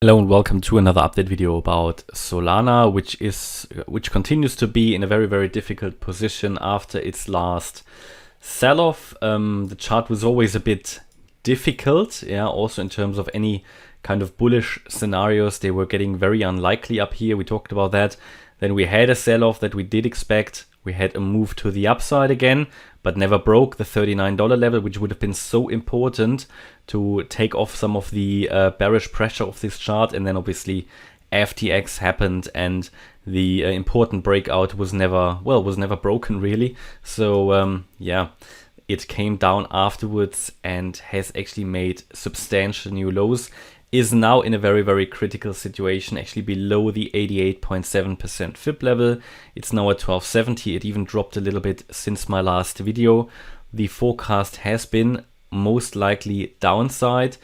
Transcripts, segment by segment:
Hello and welcome to another update video about Solana, which continues to be in a very difficult position after its last sell-off. The chart was always a bit difficult, also in terms of any kind of bullish scenarios. They were getting very unlikely up here. We talked about that. Then we had a sell-off that we did expect. We had a move to the upside again, but never broke the $39 level, which would have been so important to take off some of the bearish pressure of this chart. And then obviously FTX happened and the important breakout was never broken really. So it came down afterwards and has actually made substantial new lows. Is now in a very critical situation, actually below the 88.7% fib level. It's now at 1270. It even dropped a little bit since my last video. The forecast has been most likely downside.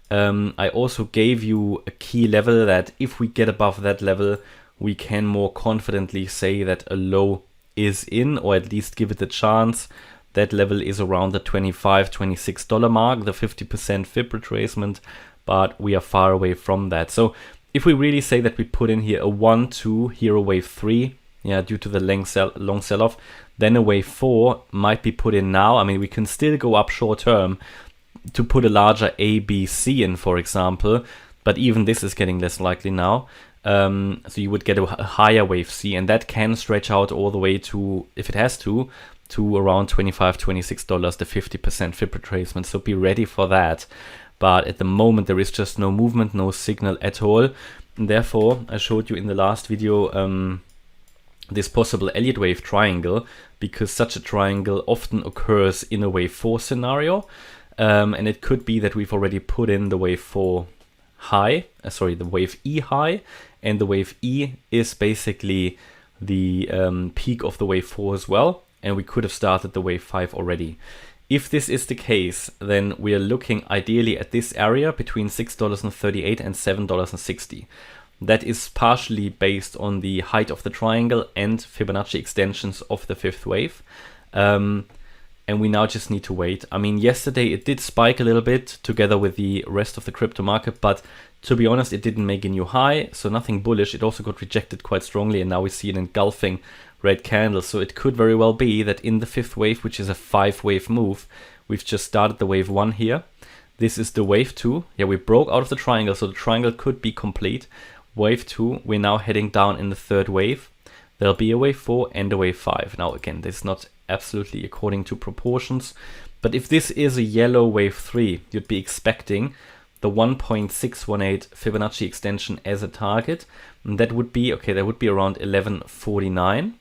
I also gave you a key level that if we get above that level, we can more confidently say that a low is in, or at least give it a chance. That level is around the $25-26 mark, the 50% fib retracement. But we are far away from that. So if we really say that we put in here a 1-2, here a wave 3, due to the long sell-off, then a wave 4 might be put in now. I mean, we can still go up short term to put a larger A, B, C in, for example, but even this is getting less likely now. So you would get a higher wave C, and that can stretch out all the way to, if it has to around $25-26, the 50% fib retracement. So be ready for that. But at the moment, there is just no movement, no signal at all. And therefore, I showed you in the last video this possible Elliott wave triangle, because such a triangle often occurs in a wave 4 scenario. And it could be that we've already put in the wave 4 high, the wave E high. And the wave E is basically the peak of the wave 4 as well. And we could have started the wave 5 already. If this is the case, then we are looking ideally at this area between $6.38 and $7.60. That is partially based on the height of the triangle and Fibonacci extensions of the fifth wave. And we now just need to wait. I mean, yesterday it did spike a little bit together with the rest of the crypto market, but to be honest, it didn't make a new high, so nothing bullish. It also got rejected quite strongly, and now we see an engulfing red candle. So it could very well be that in the fifth wave, which is a 5-wave move, we've just started the wave 1 here. This is the wave 2. We broke out of the triangle, so the triangle could be complete. Wave 2, we're now heading down in the third wave. There'll be a wave 4 and a wave 5. Now again, this is not absolutely according to proportions, but if this is a yellow wave 3, you'd be expecting the 1.618 Fibonacci extension as a target. And that would be, that would be around 1149.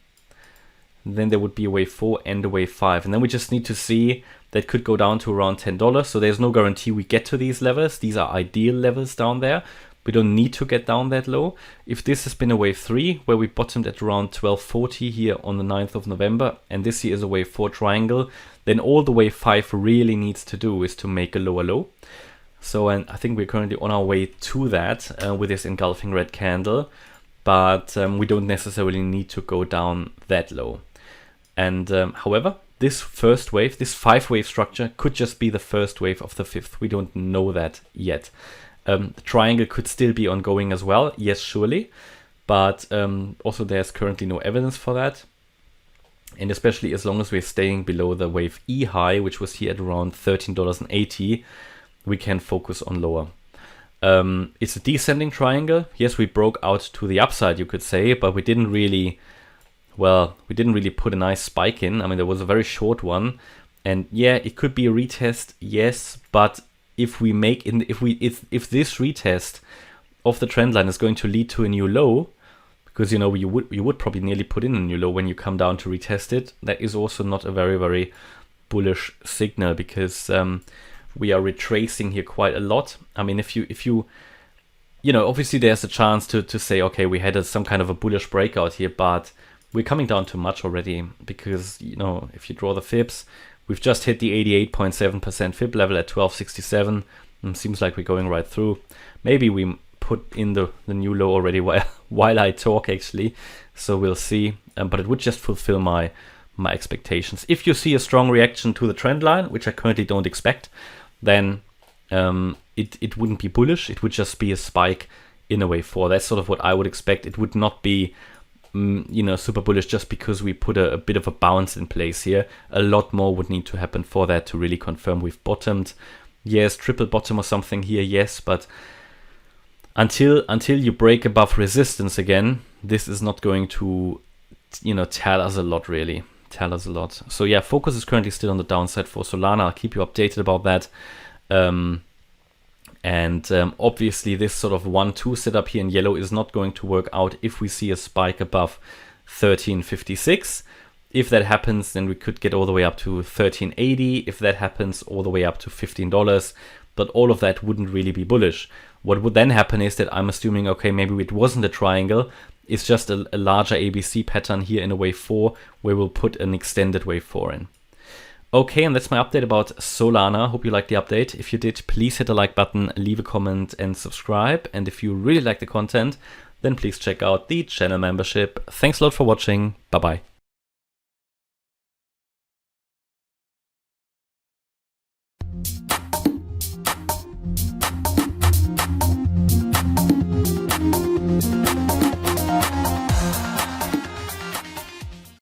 Then there would be a wave 4 and a wave 5. And then we just need to see that could go down to around $10. So there's no guarantee we get to these levels. These are ideal levels down there. We don't need to get down that low. If this has been a wave 3, where we bottomed at around 1240 here on the 9th of November, and this here is a wave 4 triangle, then all the wave 5 really needs to do is to make a lower low. So, and I think we're currently on our way to that with this engulfing red candle, but we don't necessarily need to go down that low. And however, this first wave, this 5-wave structure could just be the first wave of the fifth. We don't know that yet. The triangle could still be ongoing as well. Yes, surely. But also there's currently no evidence for that. And especially as long as we're staying below the wave E high, which was here at around $13.80, we can focus on lower. It's a descending triangle. Yes, we broke out to the upside, you could say, but we didn't really put a nice spike in. I mean, there was a very short one, and yeah, it could be a retest, yes, but if this retest of the trend line is going to lead to a new low, because you would probably nearly put in a new low when you come down to retest it, that is also not a very bullish signal, because we are retracing here quite a lot. I mean, if you obviously there's a chance to say, okay, we had some kind of a bullish breakout here, but we're coming down too much already, because if you draw the fibs, we've just hit the 88.7% fib level at 1267. Seems like we're going right through. Maybe we put in the new low already while I talk, actually. So we'll see. But it would just fulfill my expectations. If you see a strong reaction to the trend line, which I currently don't expect, then it wouldn't be bullish. It would just be a spike in a wave 4. That's sort of what I would expect. It would not be super bullish just because we put a bit of a bounce in place here. A lot more would need to happen for that to really confirm we've bottomed. Yes, triple bottom or something here, yes, but until you break above resistance again, this is not going to tell us a lot, really. Tell us a lot. So yeah, focus is currently still on the downside for Solana. I'll keep you updated about that. Obviously this sort of 1-2 setup here in yellow is not going to work out if we see a spike above 13.56. If that happens, then we could get all the way up to 13.80. If that happens, all the way up to $15. But all of that wouldn't really be bullish. What would then happen is that I'm assuming, okay, maybe it wasn't a triangle. It's just a larger ABC pattern here in a wave 4 where we'll put an extended wave 4 in. Okay, and that's my update about Solana. Hope you liked the update. If you did, please hit the like button, leave a comment and subscribe. And if you really like the content, then please check out the channel membership. Thanks a lot for watching. Bye-bye.